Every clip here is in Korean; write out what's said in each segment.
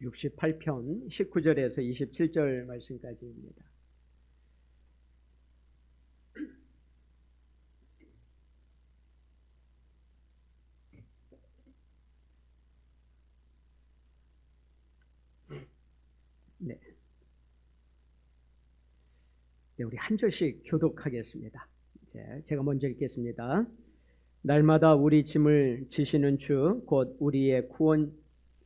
68편 19절에서 27절 말씀까지입니다. 네. 네, 우리 한 절씩 교독하겠습니다. 제가 먼저 읽겠습니다. 날마다 우리 짐을 지시는 주 곧 우리의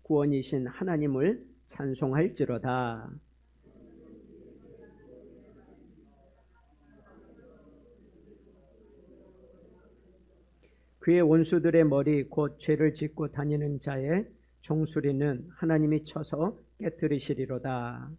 구원이신 하나님을 찬송할지로다. 그의 원수들의 머리 곧 죄를 짓고 다니는 자의 종수리는 하나님이 쳐서 깨뜨리시리로다.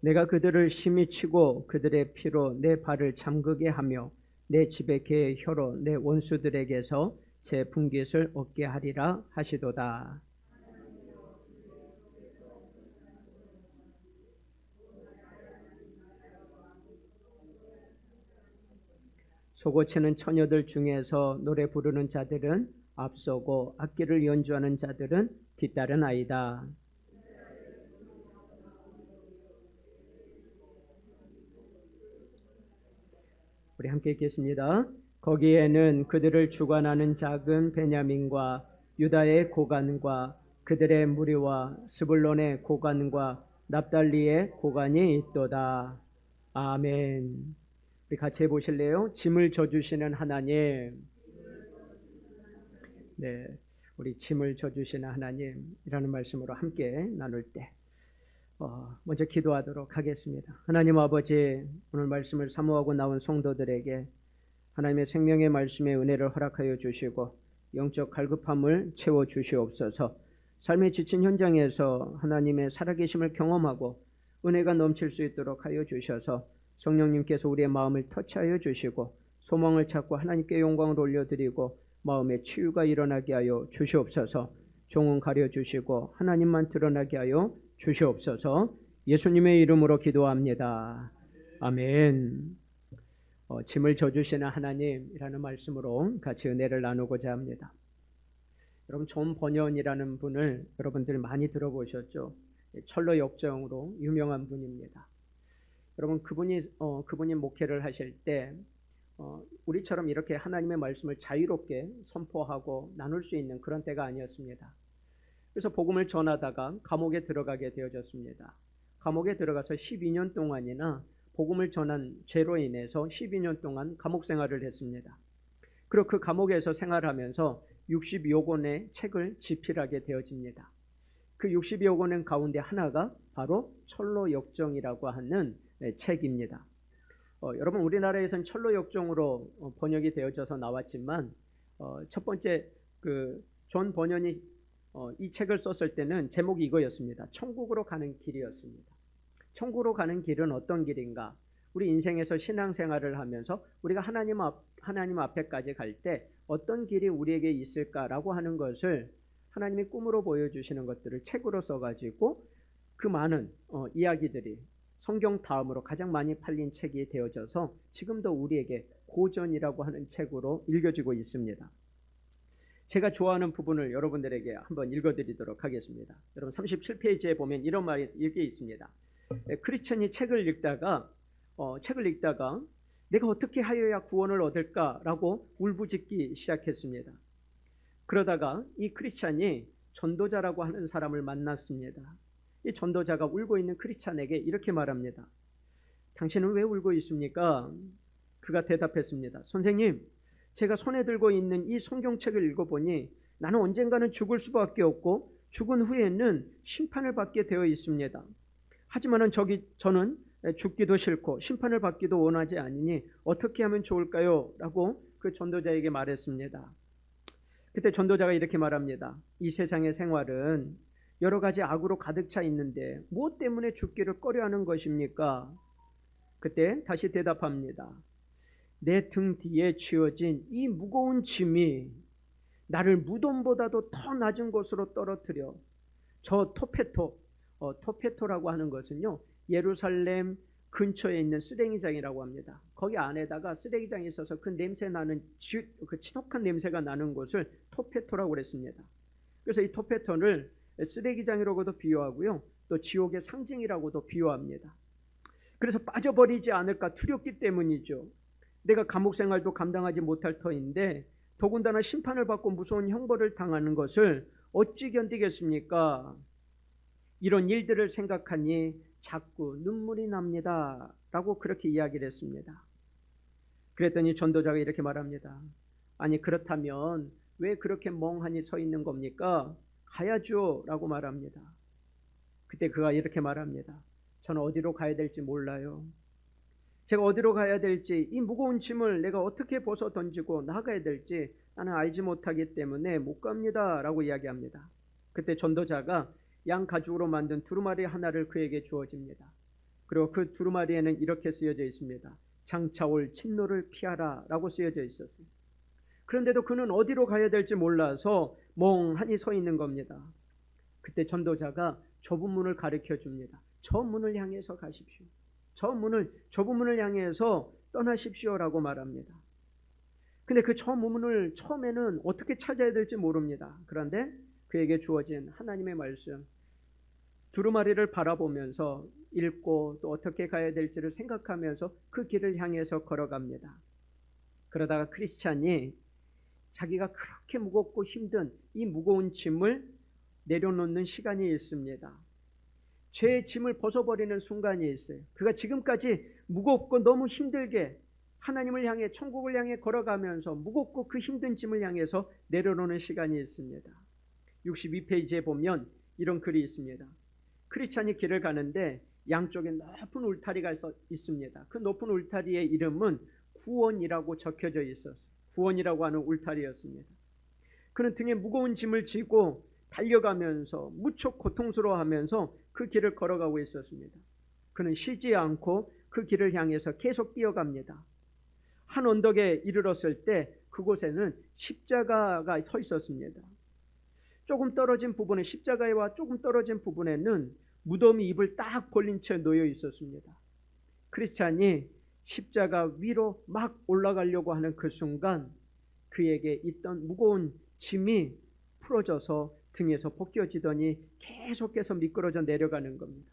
내가 그들을 심히 치고 그들의 피로 내 발을 잠그게 하며 내 집에 개의 혀로 내 원수들에게서 제 분깃을 얻게 하리라 하시도다. 소고치는 처녀들 중에서 노래 부르는 자들은 앞서고 악기를 연주하는 자들은 뒤따른 아이다. 우리 함께 읽겠습니다. 거기에는 그들을 주관하는 작은 베냐민과 유다의 고관과 그들의 무리와 스불론의 고관과 납달리의 고관이 있도다. 아멘. 우리 같이 해보실래요? 짐을 져주시는 하나님. 네, 우리 짐을 져주시는 하나님이라는 말씀으로 함께 나눌 때 먼저 기도하도록 하겠습니다. 하나님 아버지, 오늘 말씀을 사모하고 나온 성도들에게 하나님의 생명의 말씀의 은혜를 허락하여 주시고 영적 갈급함을 채워 주시옵소서. 삶에 지친 현장에서 하나님의 살아계심을 경험하고 은혜가 넘칠 수 있도록 하여 주셔서 성령님께서 우리의 마음을 터치하여 주시고 소망을 찾고 하나님께 영광을 올려드리고 마음의 치유가 일어나게 하여 주시옵소서. 종은 가려주시고 하나님만 드러나게 하여 주시옵소서. 예수님의 이름으로 기도합니다. 아멘. 짐을 져주시는 하나님이라는 말씀으로 같이 은혜를 나누고자 합니다. 여러분, 존 버년이라는 분을 여러분들 많이 들어보셨죠? 철로 역정으로 유명한 분입니다. 여러분, 그분이 목회를 하실 때 우리처럼 이렇게 하나님의 말씀을 자유롭게 선포하고 나눌 수 있는 그런 때가 아니었습니다. 그래서 복음을 전하다가 감옥에 들어가게 되어졌습니다. 감옥에 들어가서 12년 동안이나 복음을 전한 죄로 인해서 12년 동안 감옥 생활을 했습니다. 그리고 그 감옥에서 생활하면서 60여 권의 책을 집필하게 되어집니다. 그 60여 권 가운데 하나가 바로 철로 역정이라고 하는 책입니다. 여러분, 우리나라에서는 철로 역정으로 번역이 되어져서 나왔지만 첫 번째 존 버년이 이 책을 썼을 때는 제목이 이거였습니다. 천국으로 가는 길이었습니다. 천국으로 가는 길은 어떤 길인가? 우리 인생에서 신앙생활을 하면서 우리가 하나님 앞에까지 갈 때 어떤 길이 우리에게 있을까라고 하는 것을 하나님이 꿈으로 보여주시는 것들을 책으로 써가지고 그 많은 이야기들이 성경 다음으로 가장 많이 팔린 책이 되어져서 지금도 우리에게 고전이라고 하는 책으로 읽혀지고 있습니다. 제가 좋아하는 부분을 여러분들에게 한번 읽어드리도록 하겠습니다. 여러분, 37페이지에 보면 이런 말이 이렇게 있습니다. 크리스천이 책을 읽다가 내가 어떻게 하여야 구원을 얻을까라고 울부짖기 시작했습니다. 그러다가 이 크리스천이 전도자라고 하는 사람을 만났습니다. 이 전도자가 울고 있는 크리스천에게 이렇게 말합니다. 당신은 왜 울고 있습니까? 그가 대답했습니다. 선생님, 제가 손에 들고 있는 이 성경책을 읽어보니 나는 언젠가는 죽을 수밖에 없고 죽은 후에는 심판을 받게 되어 있습니다. 하지만 저는 죽기도 싫고 심판을 받기도 원하지 않으니 어떻게 하면 좋을까요? 라고 그 전도자에게 말했습니다. 그때 전도자가 이렇게 말합니다. 이 세상의 생활은 여러 가지 악으로 가득 차 있는데 무엇 때문에 죽기를 꺼려하는 것입니까? 그때 다시 대답합니다. 내 등 뒤에 쥐어진 이 무거운 짐이 나를 무덤보다도 더 낮은 곳으로 떨어뜨려 저 토페토라고 하는 것은요, 예루살렘 근처에 있는 쓰레기장이라고 합니다. 거기 안에다가 쓰레기장이 있어서 그 냄새 나는 그 진한 냄새가 나는 곳을 토페토라고 그랬습니다. 그래서 이 토페토를 쓰레기장이라고도 비유하고요, 또 지옥의 상징이라고도 비유합니다. 그래서 빠져버리지 않을까 두렵기 때문이죠. 내가 감옥 생활도 감당하지 못할 터인데 더군다나 심판을 받고 무서운 형벌을 당하는 것을 어찌 견디겠습니까? 이런 일들을 생각하니 자꾸 눈물이 납니다 라고 그렇게 이야기를 했습니다. 그랬더니 전도자가 이렇게 말합니다. 아니, 그렇다면 왜 그렇게 멍하니 서 있는 겁니까? 가야죠 라고 말합니다. 그때 그가 이렇게 말합니다. 저는 어디로 가야 될지 몰라요. 제가 어디로 가야 될지, 이 무거운 짐을 내가 어떻게 벗어 던지고 나가야 될지 나는 알지 못하기 때문에 못 갑니다 라고 이야기합니다. 그때 전도자가 양 가죽으로 만든 두루마리 하나를 그에게 주어집니다. 그리고 그 두루마리에는 이렇게 쓰여져 있습니다. 장차 올 진노를 피하라 라고 쓰여져 있었어요. 그런데도 그는 어디로 가야 될지 몰라서 멍하니 서 있는 겁니다. 그때 전도자가 좁은 문을 가르쳐 줍니다. 저 문을 향해서 가십시오. 좁은 문을 향해서 떠나십시오라고 말합니다. 근데 그 저 문을 처음에는 어떻게 찾아야 될지 모릅니다. 그런데 그에게 주어진 하나님의 말씀, 두루마리를 바라보면서 읽고 또 어떻게 가야 될지를 생각하면서 그 길을 향해서 걸어갑니다. 그러다가 크리스찬이 자기가 그렇게 무겁고 힘든 이 무거운 짐을 내려놓는 시간이 있습니다. 죄의 짐을 벗어버리는 순간이 있어요. 그가 지금까지 무겁고 너무 힘들게 하나님을 향해, 천국을 향해 걸어가면서 무겁고 그 힘든 짐을 향해서 내려놓는 시간이 있습니다. 62페이지에 보면 이런 글이 있습니다. 크리스찬이 길을 가는데 양쪽에 높은 울타리가 있습니다. 그 높은 울타리의 이름은 구원이라고 적혀져 있었어요. 구원이라고 하는 울타리였습니다. 그는 등에 무거운 짐을 지고 달려가면서 무척 고통스러워하면서 그 길을 걸어가고 있었습니다. 그는 쉬지 않고 그 길을 향해서 계속 뛰어갑니다. 한 언덕에 이르렀을 때 그곳에는 십자가가 서 있었습니다. 조금 떨어진 부분에, 십자가와 조금 떨어진 부분에는 무덤이 입을 딱 벌린 채 놓여 있었습니다. 크리스찬이 십자가 위로 막 올라가려고 하는 그 순간 그에게 있던 무거운 짐이 풀어져서 등에서 벗겨지더니 계속해서 미끄러져 내려가는 겁니다.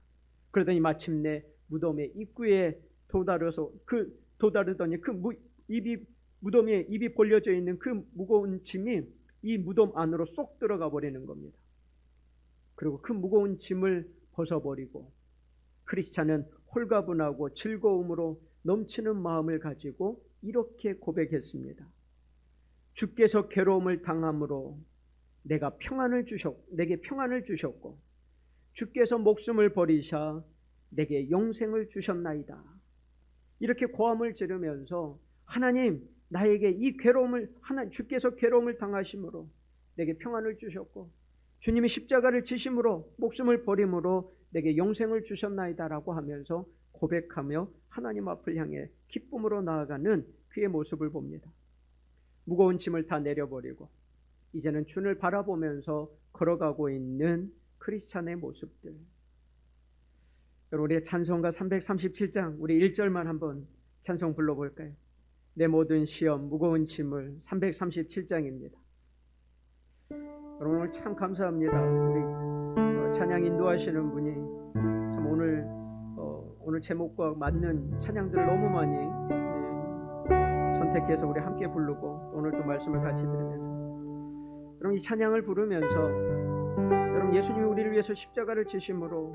그러더니 마침내 무덤의 입구에 도다르더니 무덤에 입이 벌려져 있는 그 무거운 짐이 이 무덤 안으로 쏙 들어가 버리는 겁니다. 그리고 그 무거운 짐을 벗어버리고 크리스찬은 홀가분하고 즐거움으로 넘치는 마음을 가지고 이렇게 고백했습니다. 주께서 괴로움을 당함으로 내게 평안을 주셨고 주께서 목숨을 버리사 내게 영생을 주셨나이다. 이렇게 고함을 지르면서 하나님, 나에게 이 괴로움을, 주께서 괴로움을 당하심으로 내게 평안을 주셨고 주님이 십자가를 지심으로 목숨을 버림으로 내게 영생을 주셨나이다라고 하면서 고백하며 하나님 앞을 향해 기쁨으로 나아가는 그의 모습을 봅니다. 무거운 짐을 다 내려버리고 이제는 주를 바라보면서 걸어가고 있는 크리스찬의 모습들. 여러분, 우리의 찬송가 337장 우리 1절만 한번 찬송 불러볼까요? 내 모든 시험 무거운 짐을. 337장입니다. 여러분, 오늘 참 감사합니다. 우리 찬양 인도하시는 분이 참 오늘 제목과 맞는 찬양들을 너무 많이 선택해서 우리 함께 부르고 오늘 또 말씀을 같이 들으면서 여러분, 이 찬양을 부르면서 여러분, 예수님이 우리를 위해서 십자가를 지심으로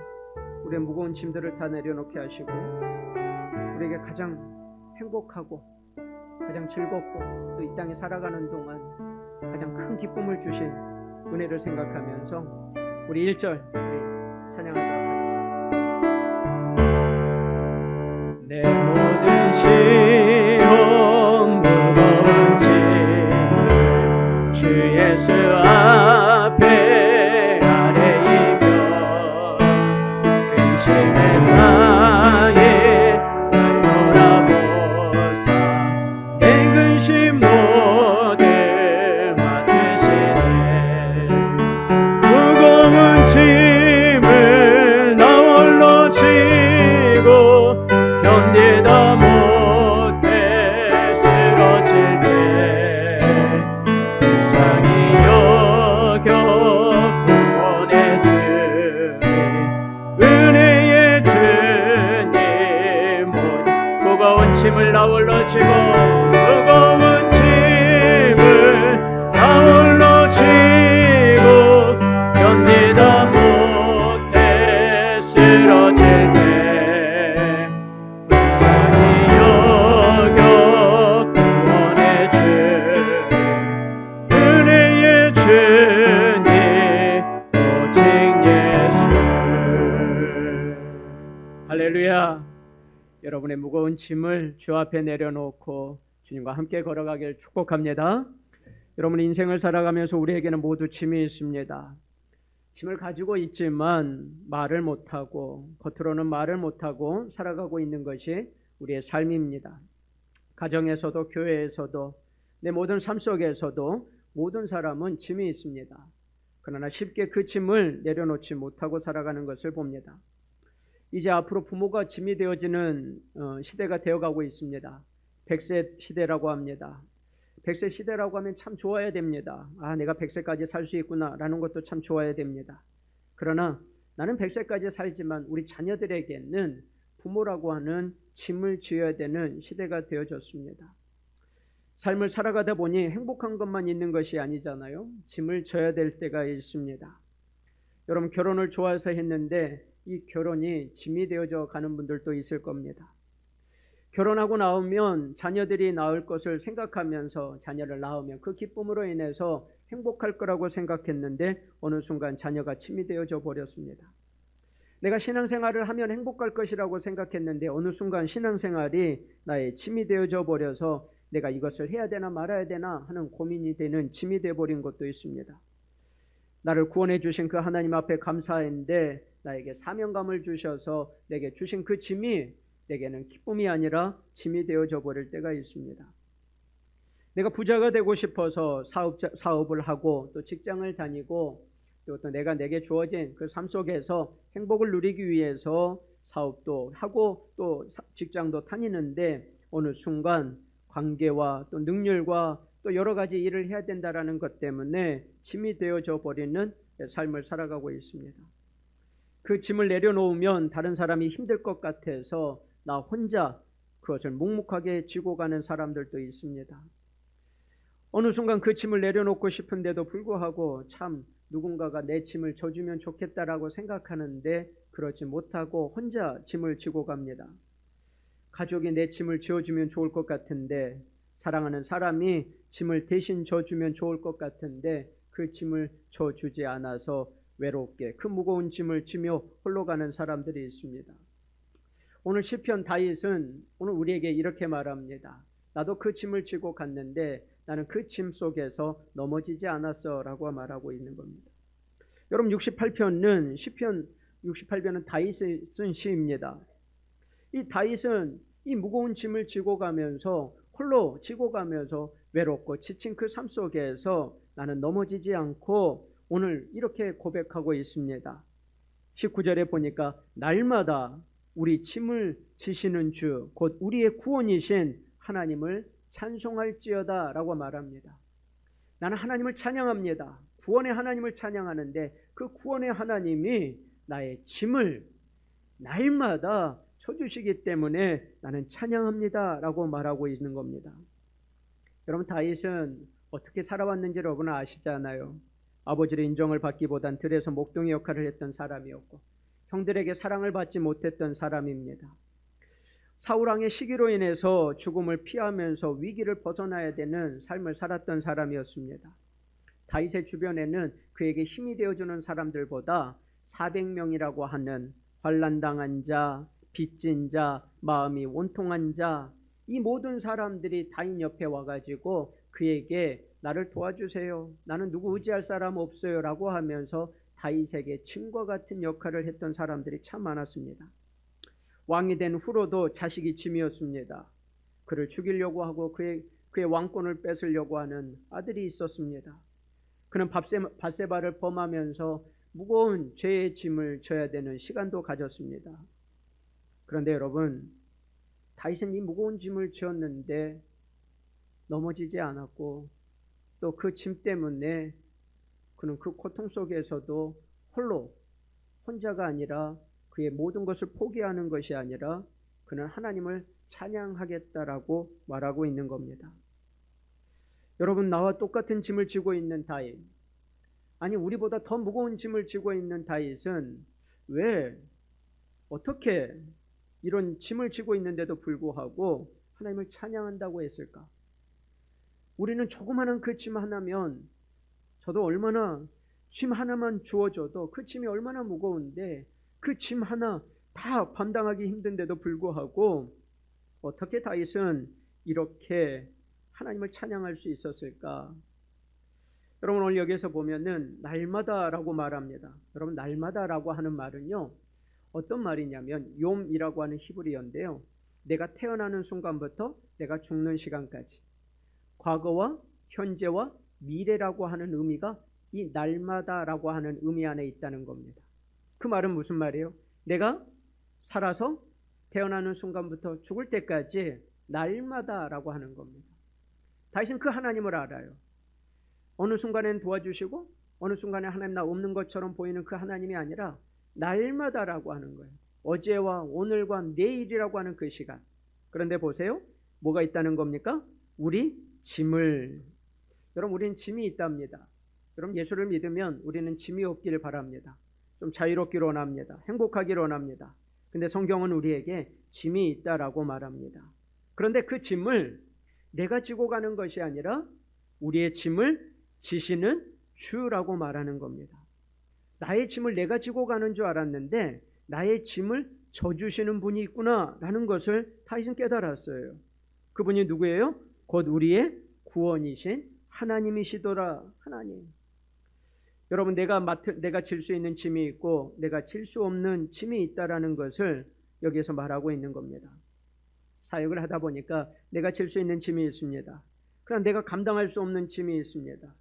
우리의 무거운 짐들을 다 내려놓게 하시고 우리에게 가장 행복하고 가장 즐겁고 또 이 땅에 살아가는 동안 가장 큰 기쁨을 주신 은혜를 생각하면서 우리 1절 우리 찬양하도록 하겠습니다. 내 모든 시험 무거운 짐을 주 예수 앞에 아뢰이며 근심의 상에 날 돌아보사 내 근심 모두 맡으시네. 무거운 짐을 나 홀로 지고 구원의 주님, 은혜의 주님, 무거운 짐을 나 홀로 지고 무거운 짐을 나 홀로 지고 견디다 못해 쓰러질 때 불쌍히 여겨 구원의 주님, 은혜의 주님, 오직 예수. 할렐루야. 여러분의 무거운 짐을 주 앞에 내려놓고 주님과 함께 걸어가길 축복합니다. 여러분, 인생을 살아가면서 우리에게는 모두 짐이 있습니다. 짐을 가지고 있지만 말을 못하고, 겉으로는 말을 못하고 살아가고 있는 것이 우리의 삶입니다. 가정에서도 교회에서도 내 모든 삶 속에서도 모든 사람은 짐이 있습니다. 그러나 쉽게 그 짐을 내려놓지 못하고 살아가는 것을 봅니다. 이제 앞으로 부모가 짐이 되어지는 시대가 되어가고 있습니다. 100세 시대라고 합니다. 100세 시대라고 하면 참 좋아야 됩니다. 내가 100세까지 살 수 있구나 라는 것도 참 좋아야 됩니다. 그러나 나는 100세까지 살지만 우리 자녀들에게는 부모라고 하는 짐을 쥐어야 되는 시대가 되어졌습니다. 삶을 살아가다 보니 행복한 것만 있는 것이 아니잖아요. 짐을 져야 될 때가 있습니다. 여러분, 결혼을 좋아해서 했는데 이 결혼이 짐이 되어져 가는 분들도 있을 겁니다. 결혼하고 나오면 자녀들이 낳을 것을 생각하면서 자녀를 낳으면 그 기쁨으로 인해서 행복할 거라고 생각했는데 어느 순간 자녀가 짐이 되어져 버렸습니다. 내가 신앙생활을 하면 행복할 것이라고 생각했는데 어느 순간 신앙생활이 나의 짐이 되어져 버려서 내가 이것을 해야 되나 말아야 되나 하는 고민이 되는 짐이 되어버린 것도 있습니다. 나를 구원해 주신 그 하나님 앞에 감사했는데 나에게 사명감을 주셔서 내게 주신 그 짐이 내게는 기쁨이 아니라 짐이 되어져 버릴 때가 있습니다. 내가 부자가 되고 싶어서 사업을 하고 또 직장을 다니고 또 내게 주어진 그 삶 속에서 행복을 누리기 위해서 사업도 하고 또 직장도 다니는데 어느 순간 관계와 또 능률과 또 여러 가지 일을 해야 된다라는 것 때문에 짐이 되어져 버리는 삶을 살아가고 있습니다. 그 짐을 내려놓으면 다른 사람이 힘들 것 같아서 나 혼자 그것을 묵묵하게 지고 가는 사람들도 있습니다. 어느 순간 그 짐을 내려놓고 싶은데도 불구하고 참 누군가가 내 짐을 져주면 좋겠다라고 생각하는데 그러지 못하고 혼자 짐을 지고 갑니다. 가족이 내 짐을 지어주면 좋을 것 같은데, 사랑하는 사람이 짐을 대신 져주면 좋을 것 같은데 그 짐을 져주지 않아서 외롭게 그 무거운 짐을 지며 홀로 가는 사람들이 있습니다. 오늘 시편 다윗은 오늘 우리에게 이렇게 말합니다. 나도 그 짐을 지고 갔는데 나는 그 짐 속에서 넘어지지 않았어 라고 말하고 있는 겁니다. 여러분, 68편은 시편 68편은 다윗이 쓴 시입니다. 이 다윗은 이 무거운 짐을 지고 가면서 홀로 지고 가면서 외롭고 지친 그 삶 속에서 나는 넘어지지 않고 오늘 이렇게 고백하고 있습니다. 19절에 보니까 날마다 우리 짐을 지시는 주 곧 우리의 구원이신 하나님을 찬송할지어다 라고 말합니다. 나는 하나님을 찬양합니다. 구원의 하나님을 찬양하는데 그 구원의 하나님이 나의 짐을 날마다 쳐주시기 때문에 나는 찬양합니다 라고 말하고 있는 겁니다. 여러분, 다윗은 어떻게 살아왔는지 여러분 아시잖아요. 아버지의 인정을 받기보단 들에서 목동이 역할을 했던 사람이었고 형들에게 사랑을 받지 못했던 사람입니다. 사울왕의 시기로 인해서 죽음을 피하면서 위기를 벗어나야 되는 삶을 살았던 사람이었습니다. 다윗의 주변에는 그에게 힘이 되어주는 사람들보다 400명이라고 하는 환난당한 자, 빚진 자, 마음이 원통한 자, 이 모든 사람들이 다윗 옆에 와가지고 그에게 나를 도와주세요, 나는 누구 의지할 사람 없어요 라고 하면서 다윗에게 짐과 같은 역할을 했던 사람들이 참 많았습니다. 왕이 된 후로도 자식이 짐이었습니다. 그를 죽이려고 하고 그의 왕권을 뺏으려고 하는 아들이 있었습니다. 그는 밧세바를 범하면서 무거운 죄의 짐을 져야 되는 시간도 가졌습니다. 그런데 여러분, 다윗은 이 무거운 짐을 지었는데 넘어지지 않았고 또 그 짐 때문에 그는 그 고통 속에서도 혼자가 아니라 그의 모든 것을 포기하는 것이 아니라 그는 하나님을 찬양하겠다라고 말하고 있는 겁니다. 여러분, 나와 똑같은 짐을 지고 있는 다윗, 아니 우리보다 더 무거운 짐을 지고 있는 다윗은 왜 어떻게 이런 짐을 지고 있는데도 불구하고 하나님을 찬양한다고 했을까? 우리는 조그마한 그 짐 하나면, 저도 얼마나 짐 하나만 주어져도 그 짐이 얼마나 무거운데 그 짐 하나 다 감당하기 힘든데도 불구하고 어떻게 다윗은 이렇게 하나님을 찬양할 수 있었을까? 여러분, 오늘 여기에서 보면은 날마다라고 말합니다. 여러분, 날마다라고 하는 말은요, 어떤 말이냐면 욤이라고 하는 히브리어인데요, 내가 태어나는 순간부터 내가 죽는 시간까지, 과거와 현재와 미래라고 하는 의미가 이 날마다라고 하는 의미 안에 있다는 겁니다. 그 말은 무슨 말이에요? 내가 살아서 태어나는 순간부터 죽을 때까지 날마다라고 하는 겁니다. 다윗은 그 하나님을 알아요. 어느 순간엔 도와주시고 어느 순간에 하나님 나 없는 것처럼 보이는 그 하나님이 아니라 날마다라고 하는 거예요. 어제와 오늘과 내일이라고 하는 그 시간. 그런데 보세요, 뭐가 있다는 겁니까? 우리 짐을. 여러분, 우리는 짐이 있답니다. 여러분, 예수를 믿으면 우리는 짐이 없기를 바랍니다. 좀 자유롭기를 원합니다. 행복하기를 원합니다. 근데 성경은 우리에게 짐이 있다라고 말합니다. 그런데 그 짐을 내가 지고 가는 것이 아니라 우리의 짐을 지시는 주라고 말하는 겁니다. 나의 짐을 내가 지고 가는 줄 알았는데 나의 짐을 져주시는 분이 있구나라는 것을 다윗은 깨달았어요. 그분이 누구예요? 곧 우리의 구원이신 하나님이시더라. 하나님. 여러분, 내가 질 수 있는 짐이 있고 내가 질 수 없는 짐이 있다라는 것을 여기에서 말하고 있는 겁니다. 사역을 하다 보니까 내가 질 수 있는 짐이 있습니다. 그러나 내가 감당할 수 없는 짐이 있습니다.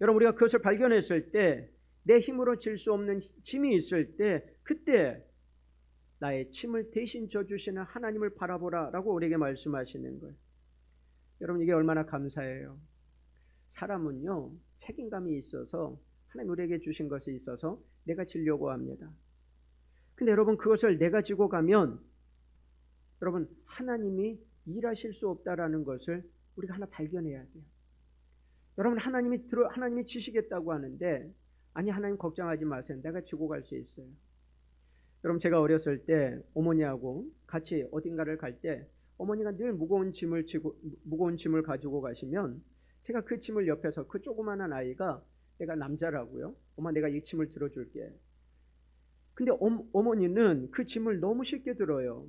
여러분, 우리가 그것을 발견했을 때, 내 힘으로 질 수 없는 짐이 있을 때, 그때 나의 짐을 대신 져주시는 하나님을 바라보라라고 우리에게 말씀하시는 거예요. 여러분, 이게 얼마나 감사해요. 사람은요, 책임감이 있어서 하나님 우리에게 주신 것이 있어서 내가 지려고 합니다. 근데 여러분, 그것을 내가 지고 가면 여러분, 하나님이 일하실 수 없다라는 것을 우리가 하나 발견해야 돼요. 여러분, 하나님이 지시겠다고 하는데, 아니, 하나님 걱정하지 마세요. 내가 지고 갈 수 있어요. 여러분, 제가 어렸을 때 어머니하고 같이 어딘가를 갈 때 어머니가 늘 무거운 짐을 가지고 가시면 제가 그 짐을 옆에서, 그 조그마한 아이가, 내가 남자라고요, 엄마 내가 이 짐을 들어줄게. 근데 어머니는 그 짐을 너무 쉽게 들어요.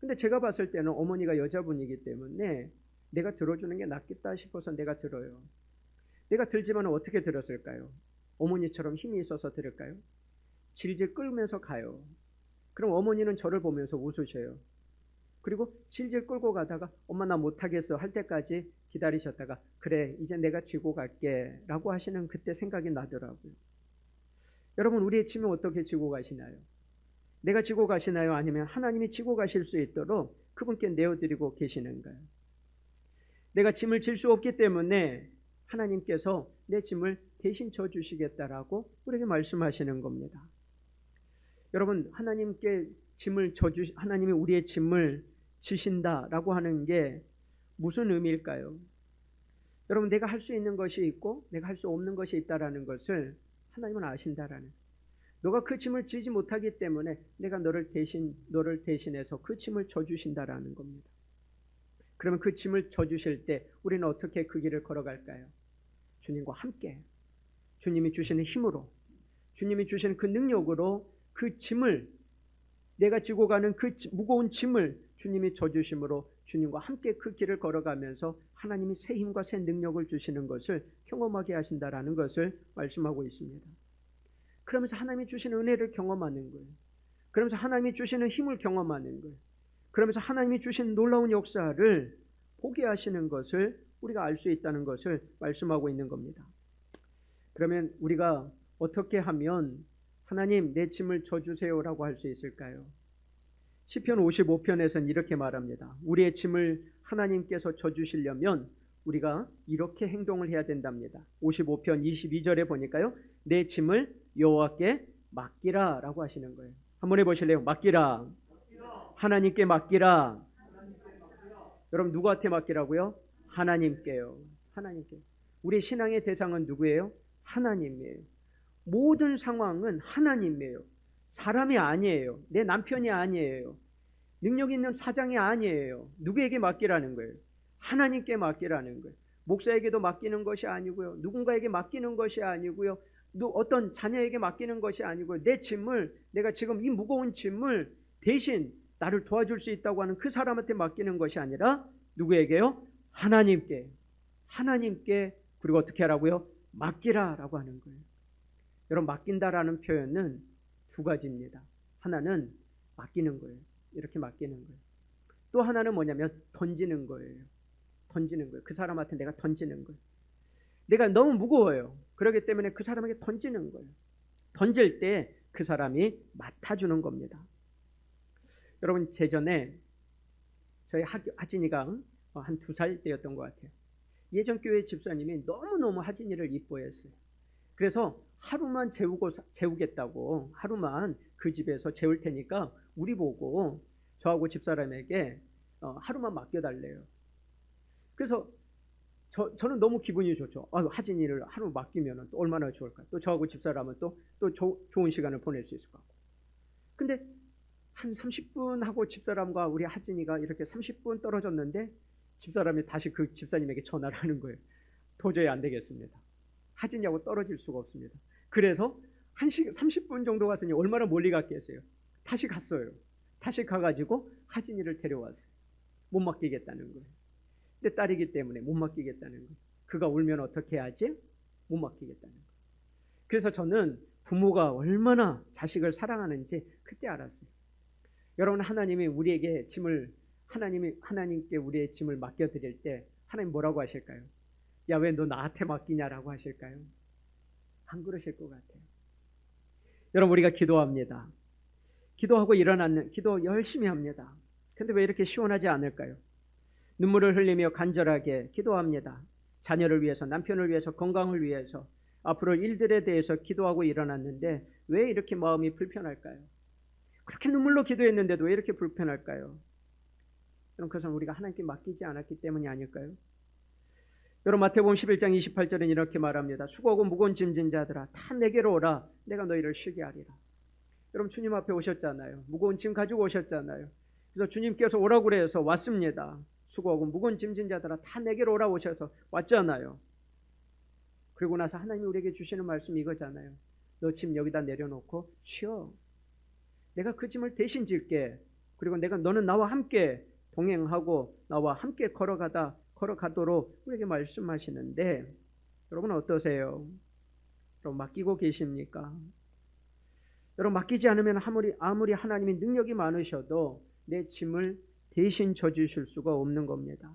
근데 제가 봤을 때는 어머니가 여자분이기 때문에 내가 들어주는 게 낫겠다 싶어서 내가 들어요. 내가 들지만 어떻게 들었을까요? 어머니처럼 힘이 있어서 들을까요? 질질 끌면서 가요. 그럼 어머니는 저를 보면서 웃으셔요. 그리고 질질 끌고 가다가 엄마 나 못하겠어 할 때까지 기다리셨다가 그래 이제 내가 쥐고 갈게 라고 하시는 그때 생각이 나더라고요. 여러분, 우리의 짐을 어떻게 지고 가시나요? 내가 지고 가시나요? 아니면 하나님이 지고 가실 수 있도록 그분께 내어드리고 계시는가요? 내가 짐을 질 수 없기 때문에 하나님께서 내 짐을 대신 져주시겠다라고 우리에게 말씀하시는 겁니다. 여러분, 하나님이 우리의 짐을 지신다라고 하는 게 무슨 의미일까요? 여러분, 내가 할 수 있는 것이 있고 내가 할 수 없는 것이 있다라는 것을 하나님은 아신다라는, 너가 그 짐을 지지 못하기 때문에 내가 너를 대신해서 그 짐을 져주신다라는 겁니다. 그러면 그 짐을 져주실 때 우리는 어떻게 그 길을 걸어갈까요? 주님과 함께, 주님이 주시는 힘으로, 주님이 주시는 그 능력으로 그 짐을, 내가 지고 가는 그 무거운 짐을 주님이 져주심으로 주님과 함께 그 길을 걸어가면서 하나님이 새 힘과 새 능력을 주시는 것을 경험하게 하신다라는 것을 말씀하고 있습니다. 그러면서 하나님이 주시는 은혜를 경험하는 거예요. 그러면서 하나님이 주시는 힘을 경험하는 거예요. 그러면서 하나님이 주신 놀라운 역사를 보게 하시는 것을 우리가 알 수 있다는 것을 말씀하고 있는 겁니다. 그러면 우리가 어떻게 하면 하나님 내 짐을 져주세요라고 할 수 있을까요? 시편 55편에서는 이렇게 말합니다. 우리의 짐을 하나님께서 져주시려면 우리가 이렇게 행동을 해야 된답니다. 55편 22절에 보니까요, 내 짐을 여호와께 맡기라라고 하시는 거예요. 한번 해보실래요? 맡기라. 하나님께 맡기라. 여러분 누구한테 맡기라고요? 하나님께요. 하나님께. 우리 신앙의 대상은 누구예요? 하나님이에요. 모든 상황은 하나님이에요. 사람이 아니에요. 내 남편이 아니에요. 능력 있는 사장이 아니에요. 누구에게 맡기라는 거예요? 하나님께 맡기라는 거예요. 목사에게도 맡기는 것이 아니고요. 누군가에게 맡기는 것이 아니고요. 어떤 자녀에게 맡기는 것이 아니고요. 내 짐을, 내가 지금 이 무거운 짐을 대신 나를 도와줄 수 있다고 하는 그 사람한테 맡기는 것이 아니라 누구에게요? 하나님께. 하나님께. 그리고 어떻게 하라고요? 맡기라라고 하는 거예요. 여러분 맡긴다라는 표현은 두 가지입니다. 하나는 맡기는 거예요. 이렇게 맡기는 거예요. 또 하나는 뭐냐면 던지는 거예요. 던지는 거예요. 그 사람한테 내가 던지는 거예요. 내가 너무 무거워요. 그렇기 때문에 그 사람에게 던지는 거예요. 던질 때 그 사람이 맡아주는 겁니다. 여러분 제전에 저희 하진이가 한 2살 때였던 것 같아요. 예전 교회 집사님이 너무너무 하진이를 이뻐했어요. 그래서 하루만 재우겠다고 하루만 그 집에서 재울 테니까 우리 보고 저하고 집사람에게 하루만 맡겨달래요. 그래서 저는 너무 기분이 좋죠. 하진이를 하루 맡기면 또 얼마나 좋을까. 또 저하고 집사람은 또 좋은 시간을 보낼 수 있을 것 같고. 근데 한 30분 하고 집사람과 우리 하진이가 이렇게 30분 떨어졌는데 집사람이 다시 그 집사님에게 전화를 하는 거예요. 도저히 안 되겠습니다. 하진이하고 떨어질 수가 없습니다. 그래서 30분 정도 갔으니 얼마나 멀리 갔겠어요. 다시 갔어요. 다시 가가지고 하진이를 데려왔어요. 못 맡기겠다는 거예요. 내 딸이기 때문에 못 맡기겠다는 거예요. 그가 울면 어떻게 하지? 못 맡기겠다는 거예요. 그래서 저는 부모가 얼마나 자식을 사랑하는지 그때 알았어요. 여러분 하나님이 우리에게 짐을 하나님께 우리의 짐을 맡겨드릴 때 하나님 뭐라고 하실까요? 야, 왜 너 나한테 맡기냐라고 하실까요? 안 그러실 것 같아요. 여러분 우리가 기도합니다. 기도하고 기도 열심히 합니다. 근데 왜 이렇게 시원하지 않을까요? 눈물을 흘리며 간절하게 기도합니다. 자녀를 위해서, 남편을 위해서, 건강을 위해서, 앞으로 일들에 대해서 기도하고 일어났는데 왜 이렇게 마음이 불편할까요? 그렇게 눈물로 기도했는데도 왜 이렇게 불편할까요? 여러분 그것은 우리가 하나님께 맡기지 않았기 때문이 아닐까요? 여러분 마태복음 11장 28절은 이렇게 말합니다. 수고하고 무거운 짐진 자들아 다 내게로 오라. 내가 너희를 쉬게 하리라. 여러분 주님 앞에 오셨잖아요. 무거운 짐 가지고 오셨잖아요. 그래서 주님께서 오라고 그래서 왔습니다. 수고하고 무거운 짐진 자들아 다 내게로 오라 오셔서 왔잖아요. 그리고 나서 하나님이 우리에게 주시는 말씀이 이거잖아요. 너 짐 여기다 내려놓고 쉬어. 내가 그 짐을 대신 질게. 그리고 너는 나와 함께 동행하고 나와 함께 걸어가도록 우리에게 말씀하시는데 여러분 어떠세요? 여러분 맡기고 계십니까? 여러분 맡기지 않으면 아무리 하나님이 능력이 많으셔도 내 짐을 대신 져주실 수가 없는 겁니다.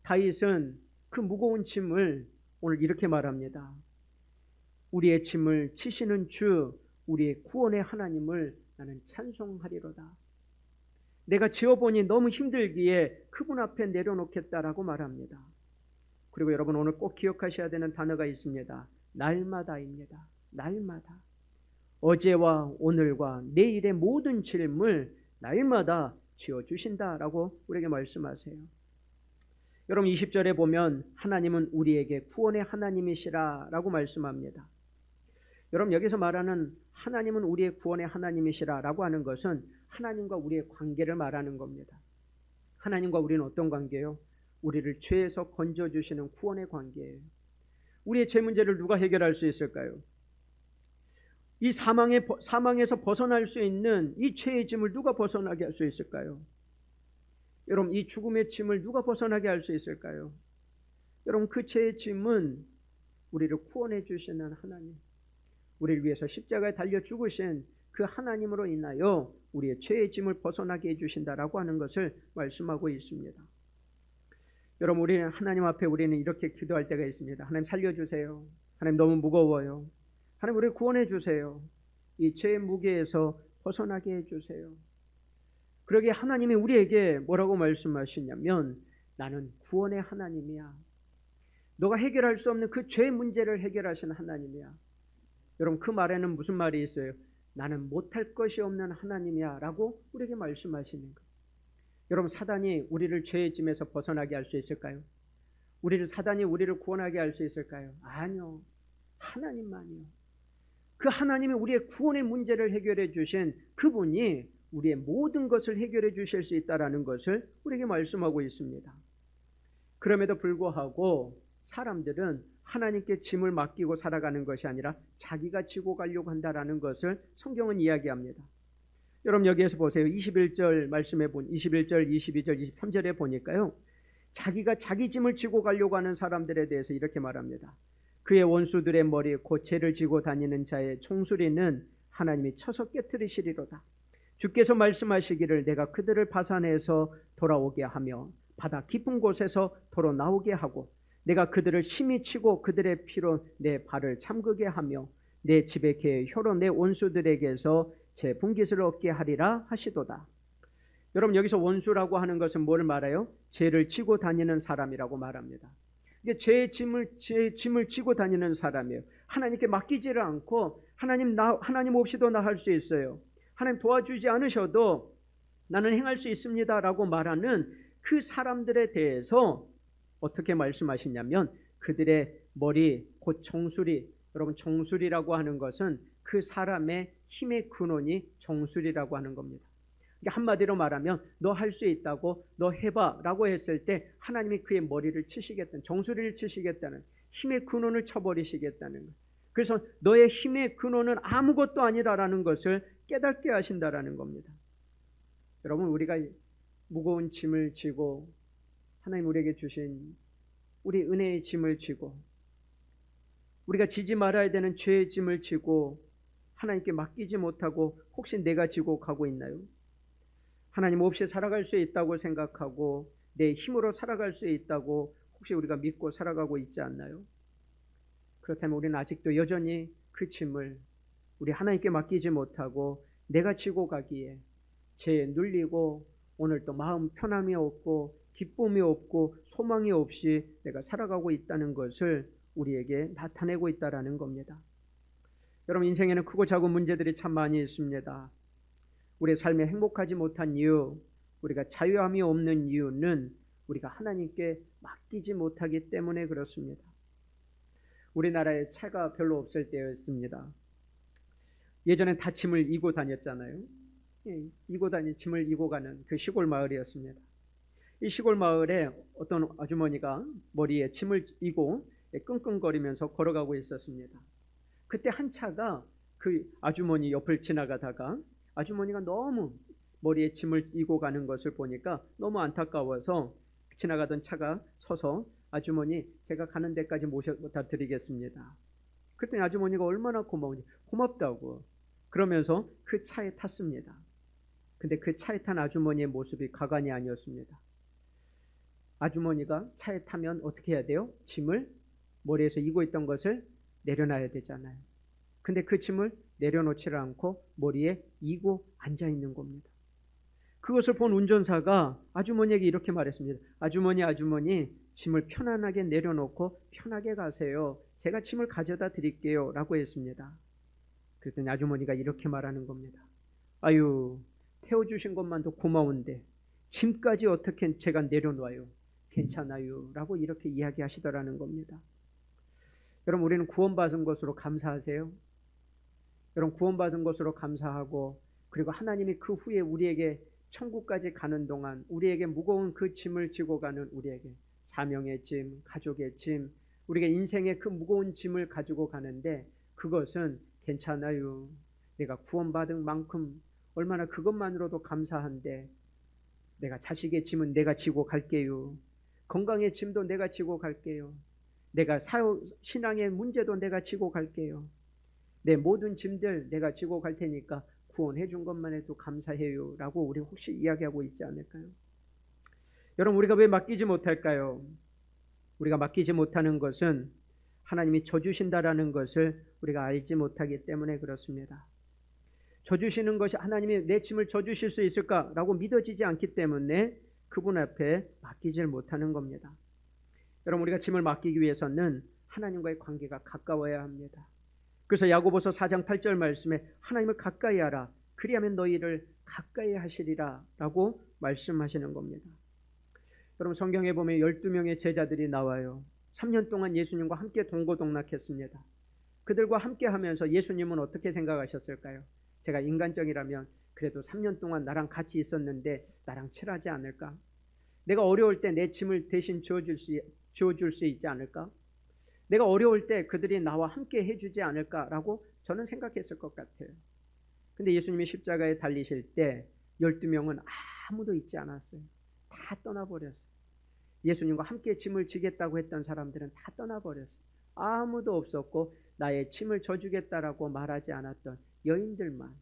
다윗은 그 무거운 짐을 오늘 이렇게 말합니다. 우리의 짐을 지시는 주, 우리의 구원의 하나님을 나는 찬송하리로다. 내가 지어보니 너무 힘들기에 그분 앞에 내려놓겠다라고 말합니다. 그리고 여러분 오늘 꼭 기억하셔야 되는 단어가 있습니다. 날마다입니다. 날마다. 어제와 오늘과 내일의 모든 짐을 날마다 지어주신다라고 우리에게 말씀하세요. 여러분 20절에 보면 하나님은 우리에게 구원의 하나님이시라라고 말씀합니다. 여러분 여기서 말하는 하나님은 우리의 구원의 하나님이시라라고 하는 것은 하나님과 우리의 관계를 말하는 겁니다. 하나님과 우리는 어떤 관계예요? 우리를 죄에서 건져주시는 구원의 관계예요. 우리의 죄 문제를 누가 해결할 수 있을까요? 이 사망에서 벗어날 수 있는 이 죄의 짐을 누가 벗어나게 할 수 있을까요? 여러분 이 죽음의 짐을 누가 벗어나게 할 수 있을까요? 여러분 그 죄의 짐은 우리를 구원해 주시는 하나님, 우리를 위해서 십자가에 달려 죽으신 그 하나님으로 인하여 우리의 죄의 짐을 벗어나게 해주신다라고 하는 것을 말씀하고 있습니다. 여러분 우리는 하나님 앞에 우리는 이렇게 기도할 때가 있습니다. 하나님 살려주세요. 하나님 너무 무거워요. 하나님 우리를 구원해 주세요. 이 죄의 무게에서 벗어나게 해주세요. 그러기에 하나님이 우리에게 뭐라고 말씀하시냐면 나는 구원의 하나님이야. 너가 해결할 수 없는 그 죄의 문제를 해결하신 하나님이야. 여러분 그 말에는 무슨 말이 있어요? 나는 못할 것이 없는 하나님이야 라고 우리에게 말씀하시는 거예요. 여러분 사단이 우리를 죄의 짐에서 벗어나게 할 수 있을까요? 사단이 우리를 구원하게 할 수 있을까요? 아니요. 하나님만이요. 그 하나님이 우리의 구원의 문제를 해결해 주신 그분이 우리의 모든 것을 해결해 주실 수 있다는 것을 우리에게 말씀하고 있습니다. 그럼에도 불구하고 사람들은 하나님께 짐을 맡기고 살아가는 것이 아니라 자기가 지고 가려고 한다는 것을 성경은 이야기합니다. 여러분 여기에서 보세요. 21절 말씀에 21절, 22절, 23절에 보니까요. 자기가 자기 짐을 지고 가려고 하는 사람들에 대해서 이렇게 말합니다. 그의 원수들의 머리 곧 죄를 지고 다니는 자의 총수리는 하나님이 쳐서 깨트리시리로다. 주께서 말씀하시기를 내가 그들을 파산해서 돌아오게 하며 바다 깊은 곳에서 도로 나오게 하고 내가 그들을 심히 치고 그들의 피로 내 발을 잠그게 하며 내 집에 개의 혀로 내 원수들에게서 제 분깃을 얻게 하리라 하시도다. 여러분 여기서 원수라고 하는 것은 뭘 말해요? 죄를 지고 다니는 사람이라고 말합니다. 이게 죄의 짐을 지고 다니는 사람이에요. 하나님께 맡기지를 않고 하나님 없이도 나 할 수 있어요. 하나님 도와주지 않으셔도 나는 행할 수 있습니다라고 말하는 그 사람들에 대해서 어떻게 말씀하시냐면 그들의 머리 곧 정수리. 여러분 정수리라고 하는 것은 그 사람의 힘의 근원이 정수리라고 하는 겁니다. 한마디로 말하면 너 할 수 있다고 너 해봐 라고 했을 때 하나님이 그의 머리를 치시겠다는, 정수리를 치시겠다는, 힘의 근원을 쳐버리시겠다는 것. 그래서 너의 힘의 근원은 아무것도 아니라는 것을 깨닫게 하신다라는 겁니다. 여러분 우리가 무거운 짐을 지고 하나님 우리에게 주신 우리 은혜의 짐을 지고 우리가 지지 말아야 되는 죄의 짐을 지고 하나님께 맡기지 못하고 혹시 내가 지고 가고 있나요? 하나님 없이 살아갈 수 있다고 생각하고 내 힘으로 살아갈 수 있다고 혹시 우리가 믿고 살아가고 있지 않나요? 그렇다면 우리는 아직도 여전히 그 짐을 우리 하나님께 맡기지 못하고 내가 지고 가기에 죄에 눌리고 오늘 또 마음 편함이 없고 기쁨이 없고 소망이 없이 내가 살아가고 있다는 것을 우리에게 나타내고 있다는 겁니다. 여러분 인생에는 크고 작은 문제들이 참 많이 있습니다. 우리의 삶에 행복하지 못한 이유, 우리가 자유함이 없는 이유는 우리가 하나님께 맡기지 못하기 때문에 그렇습니다. 우리나라에 차가 별로 없을 때였습니다. 예전엔 다 짐을 이고 다녔잖아요. 짐을 이고 가는 그 시골 마을이었습니다. 이 시골 마을에 어떤 아주머니가 머리에 짐을 이고 끙끙거리면서 걸어가고 있었습니다. 그때 한 차가 그 아주머니 옆을 지나가다가 아주머니가 너무 머리에 짐을 이고 가는 것을 보니까 너무 안타까워서 지나가던 차가 서서 아주머니 제가 가는 데까지 모셔다 드리겠습니다. 그랬더니 아주머니가 얼마나 고마운지 고맙다고 그러면서 그 차에 탔습니다. 근데 그 차에 탄 아주머니의 모습이 가관이 아니었습니다. 아주머니가 차에 타면 어떻게 해야 돼요? 짐을 머리에서 이고 있던 것을 내려놔야 되잖아요. 근데 그 짐을 내려놓지를 않고 머리에 이고 앉아 있는 겁니다. 그것을 본 운전사가 아주머니에게 이렇게 말했습니다. 아주머니 짐을 편안하게 내려놓고 편하게 가세요. 제가 짐을 가져다 드릴게요 라고 했습니다. 그랬더니 아주머니가 이렇게 말하는 겁니다. 아유 태워주신 것만도 고마운데 짐까지 어떻게 제가 내려놔요. 괜찮아요 라고 이렇게 이야기하시더라는 겁니다. 여러분 우리는 구원받은 것으로 감사하세요? 여러분 구원받은 것으로 감사하고 그리고 하나님이 그 후에 우리에게 천국까지 가는 동안 우리에게 무거운 그 짐을 지고 가는 우리에게 사명의 짐, 가족의 짐, 우리가 인생의 그 무거운 짐을 가지고 가는데 그것은 괜찮아요. 내가 구원받은 만큼 얼마나 그것만으로도 감사한데 내가 자식의 짐은 내가 지고 갈게요. 건강의 짐도 내가 지고 갈게요. 내가 신앙의 문제도 내가 지고 갈게요. 내 모든 짐들 내가 지고 갈 테니까 구원해 준 것만 해도 감사해요 라고 우리 혹시 이야기하고 있지 않을까요? 여러분 우리가 왜 맡기지 못할까요? 우리가 맡기지 못하는 것은 하나님이 져주신다라는 것을 우리가 알지 못하기 때문에 그렇습니다. 져주시는 것이 하나님이 내 짐을 져주실 수 있을까라고 믿어지지 않기 때문에 그분 앞에 맡기질 못하는 겁니다. 여러분 우리가 짐을 맡기기 위해서는 하나님과의 관계가 가까워야 합니다. 그래서 야고보서 4장 8절 말씀에 하나님을 가까이 하라. 그리하면 너희를 가까이 하시리라 라고 말씀하시는 겁니다. 여러분, 성경에 보면 12명의 제자들이 나와요. 3년 동안 예수님과 함께 동고동락했습니다. 그들과 함께 하면서 예수님은 어떻게 생각하셨을까요? 제가 인간적이라면 그래도 3년 동안 나랑 같이 있었는데 나랑 친하지 않을까? 내가 어려울 때 내 짐을 대신 지어줄 수 있지 않을까? 내가 어려울 때 그들이 나와 함께 해주지 않을까라고 저는 생각했을 것 같아요. 근데 예수님이 십자가에 달리실 때 12명은 아무도 있지 않았어요. 다 떠나버렸어요. 예수님과 함께 짐을 지겠다고 했던 사람들은 다 떠나버렸어요. 아무도 없었고 나의 짐을 져주겠다라고 말하지 않았던 여인들만,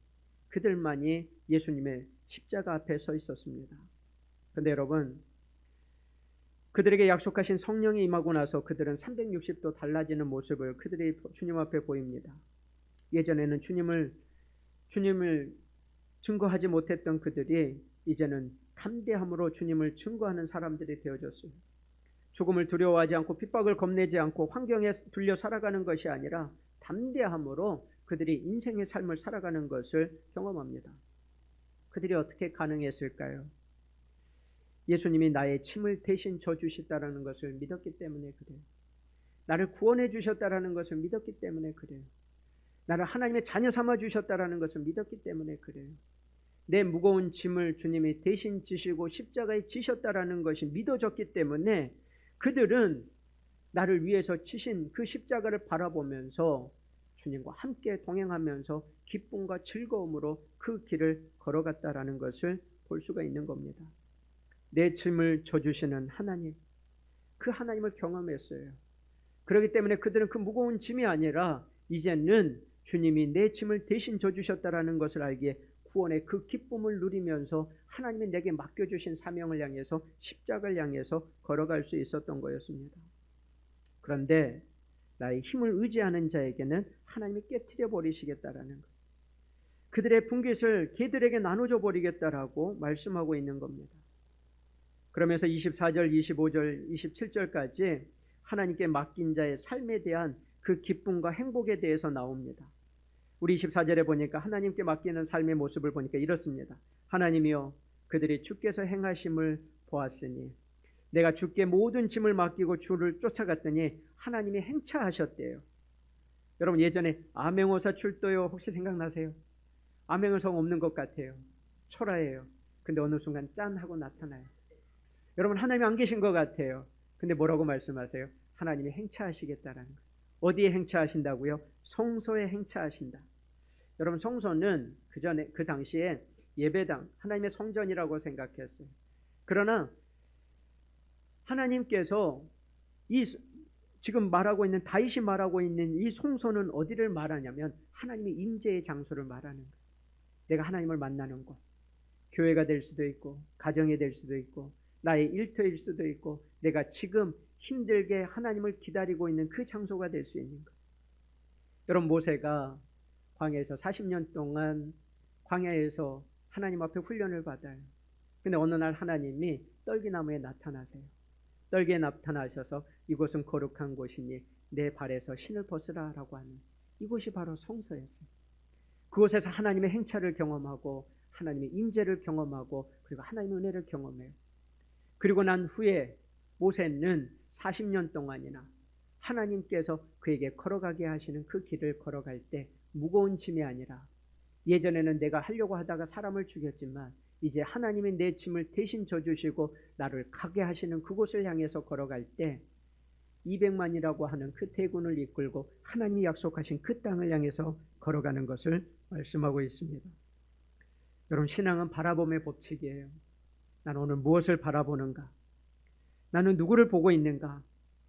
그들만이 예수님의 십자가 앞에 서 있었습니다. 그런데 여러분, 그들에게 약속하신 성령이 임하고 나서 그들은 360도 달라지는 모습을 그들이 주님 앞에 보입니다. 예전에는 주님을 증거하지 못했던 그들이 이제는 담대함으로 주님을 증거하는 사람들이 되어졌어요. 죽음을 두려워하지 않고 핍박을 겁내지 않고 환경에 둘려 살아가는 것이 아니라 담대함으로 그들이 인생의 삶을 살아가는 것을 경험합니다. 그들이 어떻게 가능했을까요? 예수님이 나의 짐을 대신 져주셨다는 것을 믿었기 때문에 그래요. 나를 구원해 주셨다는 것을 믿었기 때문에 그래요. 나를 하나님의 자녀 삼아 주셨다는 것을 믿었기 때문에 그래요. 내 무거운 짐을 주님이 대신 지시고 십자가에 지셨다는 것이 믿어졌기 때문에 그들은 나를 위해서 지신 그 십자가를 바라보면서 주님과 함께 동행하면서 기쁨과 즐거움으로 그 길을 걸어갔다라는 것을 볼 수가 있는 겁니다. 내 짐을 져주시는 하나님, 그 하나님을 경험했어요. 그렇기 때문에 그들은 그 무거운 짐이 아니라 이제는 주님이 내 짐을 대신 져주셨다라는 것을 알기에 구원의 그 기쁨을 누리면서 하나님이 내게 맡겨주신 사명을 향해서 십자가를 향해서 걸어갈 수 있었던 거였습니다. 그런데 나의 힘을 의지하는 자에게는 하나님이 깨트려 버리시겠다라는 것, 그들의 분깃을 개들에게 나눠줘 버리겠다라고 말씀하고 있는 겁니다. 그러면서 24절, 25절, 27절까지 하나님께 맡긴 자의 삶에 대한 그 기쁨과 행복에 대해서 나옵니다. 우리 24절에 보니까 하나님께 맡기는 삶의 모습을 보니까 이렇습니다. 하나님이여, 그들이 주께서 행하심을 보았으니 내가 주께 모든 짐을 맡기고 주를 쫓아갔더니 하나님이 행차하셨대요. 여러분, 예전에 암행어사 출도요 혹시 생각나세요? 암행어사가 없는 것 같아요. 초라해요. 근데 어느 순간 짠 하고 나타나요. 여러분, 하나님이 안 계신 것 같아요. 근데 뭐라고 말씀하세요? 하나님이 행차하시겠다라는 거예요. 어디에 행차하신다고요? 성소에 행차하신다. 여러분, 성소는 그 당시에 예배당, 하나님의 성전이라고 생각했어요. 그러나 하나님께서 지금 말하고 있는, 다윗이 말하고 있는 이 성소는 어디를 말하냐면 하나님의 임재의 장소를 말하는 거예요. 내가 하나님을 만나는 곳, 교회가 될 수도 있고 가정이 될 수도 있고 나의 일터일 수도 있고 내가 지금 힘들게 하나님을 기다리고 있는 그 장소가 될 수 있는 거예요. 여러분, 모세가 광야에서 40년 동안 광야에서 하나님 앞에 훈련을 받아요. 근데 어느 날 하나님이 떨기나무에 나타나세요. 떨기에 나타나셔서 이곳은 거룩한 곳이니 내 발에서 신을 벗으라 라고 하는, 이곳이 바로 성소였어요. 그곳에서 하나님의 행차를 경험하고 하나님의 임재를 경험하고 그리고 하나님의 은혜를 경험해요. 그리고 난 후에 모세는 40년 동안이나 하나님께서 그에게 걸어가게 하시는 그 길을 걸어갈 때 무거운 짐이 아니라, 예전에는 내가 하려고 하다가 사람을 죽였지만 이제 하나님이 내 짐을 대신 져주시고 나를 가게 하시는 그곳을 향해서 걸어갈 때 200만이라고 하는 그 대군을 이끌고 하나님이 약속하신 그 땅을 향해서 걸어가는 것을 말씀하고 있습니다. 여러분, 신앙은 바라봄의 법칙이에요. 나는 오늘 무엇을 바라보는가? 나는 누구를 보고 있는가?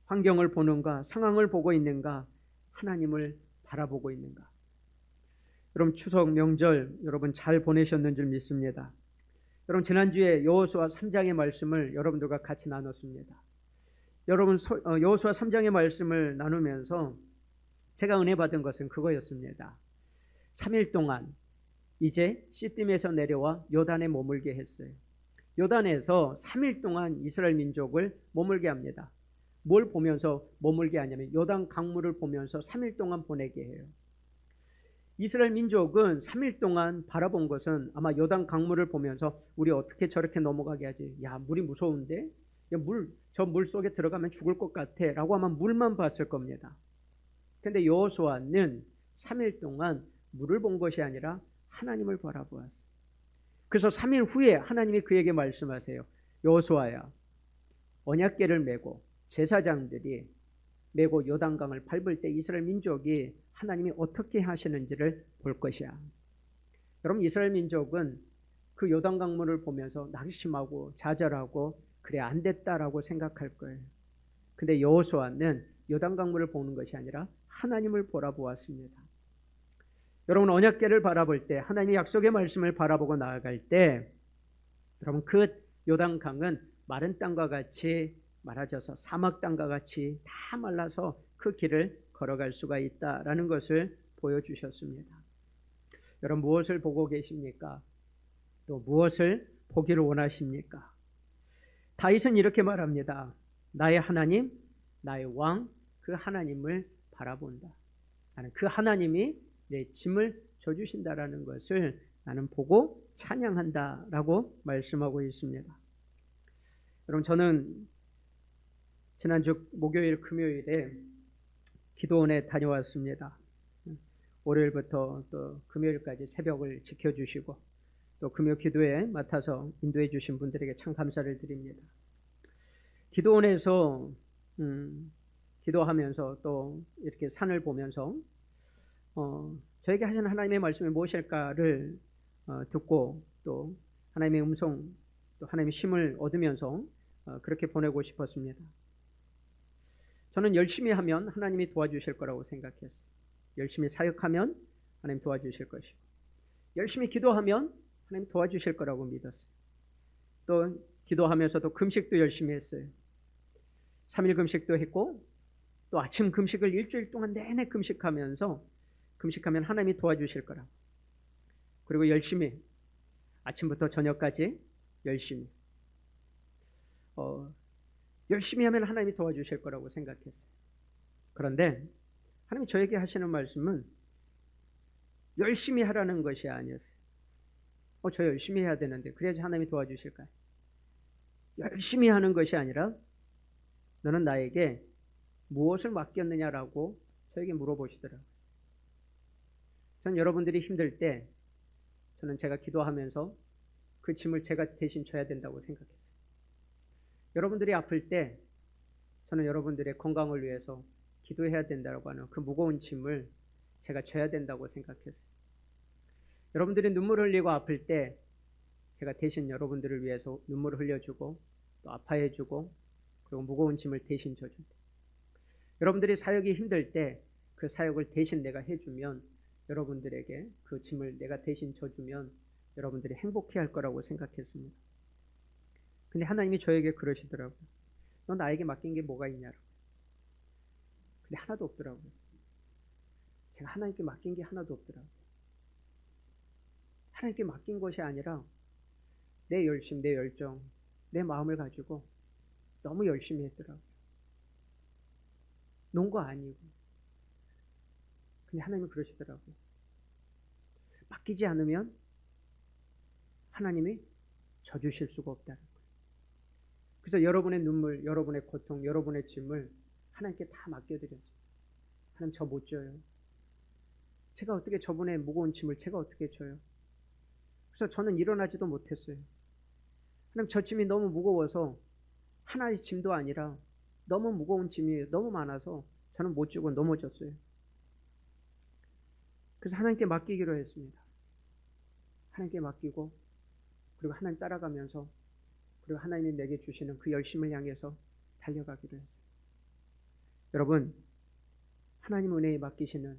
환경을 보는가? 상황을 보고 있는가? 하나님을 바라보고 있는가? 여러분, 추석 명절 여러분 잘 보내셨는 줄 믿습니다. 여러분, 지난주에 여호수아 3장의 말씀을 여러분들과 같이 나눴습니다. 여러분, 여호수아 3장의 말씀을 나누면서 제가 은혜 받은 것은 그거였습니다. 3일 동안 이제 시딤에서 내려와 요단에 머물게 했어요. 요단에서 3일 동안 이스라엘 민족을 머물게 합니다. 뭘 보면서 머물게 하냐면 요단 강물을 보면서 3일 동안 보내게 해요. 이스라엘 민족은 3일 동안 바라본 것은 아마 요단 강물을 보면서 우리 어떻게 저렇게 넘어가게 하지? 야, 물이 무서운데? 야, 저 물 속에 들어가면 죽을 것 같아 라고 아마 물만 봤을 겁니다. 근데 여호수아는 3일 동안 물을 본 것이 아니라 하나님을 바라보았어요. 그래서 3일 후에 하나님이 그에게 말씀하세요. 여호수아야, 언약궤를 메고 제사장들이 메고 요단강을 밟을 때 이스라엘 민족이 하나님이 어떻게 하시는지를 볼 것이야. 여러분, 이스라엘 민족은 그 요단강물을 보면서 낙심하고 좌절하고 그래 안 됐다라고 생각할 거예요. 근데 여호수아는 요단강물을 보는 것이 아니라 하나님을 바라보았습니다. 여러분, 언약궤를 바라볼 때, 하나님의 약속의 말씀을 바라보고 나아갈 때, 여러분, 그 요단강은 마른 땅과 같이 말아져서 사막 땅과 같이 다 말라서 그 길을 걸어갈 수가 있다라는 것을 보여주셨습니다. 여러분, 무엇을 보고 계십니까? 또 무엇을 보기를 원하십니까? 다윗은 이렇게 말합니다. 나의 하나님, 나의 왕, 그 하나님을 바라본다. 나는 그 하나님이 내 짐을 져주신다라는 것을 나는 보고 찬양한다라고 말씀하고 있습니다. 여러분, 저는 지난주 목요일, 금요일에 기도원에 다녀왔습니다. 월요일부터 또 금요일까지 새벽을 지켜주시고 또 금요 기도에 맡아서 인도해 주신 분들에게 참 감사를 드립니다. 기도원에서 기도하면서 또 이렇게 산을 보면서 저에게 하시는 하나님의 말씀이 무엇일까를 듣고 또 하나님의 음성, 또 하나님의 힘을 얻으면서 그렇게 보내고 싶었습니다. 저는 열심히 하면 하나님이 도와주실 거라고 생각했어요. 열심히 사역하면 하나님 도와주실 것이고, 열심히 기도하면 하나님 도와주실 거라고 믿었어요. 또 기도하면서도 금식도 열심히 했어요. 3일 금식도 했고 또 아침 금식을 일주일 동안 내내 금식하면 하나님이 도와주실 거라고. 그리고 열심히 아침부터 저녁까지 열심히 열심히 하면 하나님이 도와주실 거라고 생각했어요. 그런데 하나님이 저에게 하시는 말씀은 열심히 하라는 것이 아니었어요. 저 열심히 해야 되는데 그래야지 하나님이 도와주실까요? 열심히 하는 것이 아니라 너는 나에게 무엇을 맡겼느냐라고 저에게 물어보시더라고요. 전 여러분들이 힘들 때 저는 제가 기도하면서 그 짐을 제가 대신 져야 된다고 생각했어요. 여러분들이 아플 때 저는 여러분들의 건강을 위해서 기도해야 된다고 하는 그 무거운 짐을 제가 져야 된다고 생각했어요. 여러분들이 눈물 흘리고 아플 때 제가 대신 여러분들을 위해서 눈물을 흘려주고 또 아파해주고 그리고 무거운 짐을 대신 져준다. 여러분들이 사역이 힘들 때 그 사역을 대신 내가 해주면 여러분들에게 그 짐을 내가 대신 져주면 여러분들이 행복해할 거라고 생각했습니다. 근데 하나님이 저에게 그러시더라고요. 너 나에게 맡긴 게 뭐가 있냐고. 근데 하나도 없더라고요. 제가 하나님께 맡긴 게 하나도 없더라고요. 하나님께 맡긴 것이 아니라 내 열심, 내 열정, 내 마음을 가지고 너무 열심히 했더라고요. 논 거 아니고. 근데 하나님은 그러시더라고요. 맡기지 않으면 하나님이 져주실 수가 없다는 거예요. 그래서 여러분의 눈물, 여러분의 고통, 여러분의 짐을 하나님께 다 맡겨드렸어요. 하나님, 저 못 져요. 제가 어떻게 저분의 무거운 짐을 제가 어떻게 져요? 그래서 저는 일어나지도 못했어요. 하나님, 저 짐이 너무 무거워서 하나의 짐도 아니라 너무 무거운 짐이 너무 많아서 저는 못 지고 넘어졌어요. 그래서 하나님께 맡기기로 했습니다. 하나님께 맡기고 그리고 하나님 따라가면서 그리고 하나님이 내게 주시는 그 열심을 향해서 달려가기로 했어요. 여러분, 하나님 은혜에 맡기시는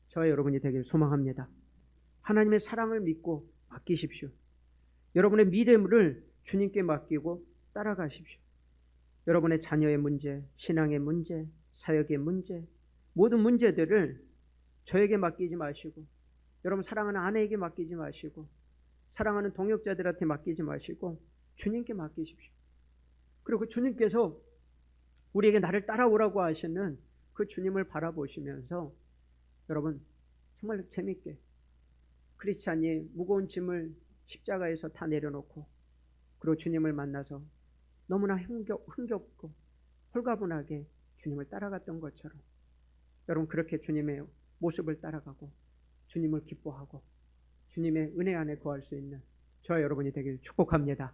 저와 여러분이 되길 소망합니다. 하나님의 사랑을 믿고 맡기십시오. 여러분의 미래를 주님께 맡기고 따라가십시오. 여러분의 자녀의 문제, 신앙의 문제, 사역의 문제, 모든 문제들을 저에게 맡기지 마시고, 여러분 사랑하는 아내에게 맡기지 마시고, 사랑하는 동역자들한테 맡기지 마시고 주님께 맡기십시오. 그리고 주님께서 우리에게 나를 따라오라고 하시는 그 주님을 바라보시면서 여러분 정말 재밌게 크리스찬이 무거운 짐을 십자가에서 다 내려놓고 그리고 주님을 만나서 너무나 흥겹고 홀가분하게 주님을 따라갔던 것처럼 여러분 그렇게 주님의 모습을 따라가고 주님을 기뻐하고 주님의 은혜 안에 거할 수 있는 저와 여러분이 되길 축복합니다.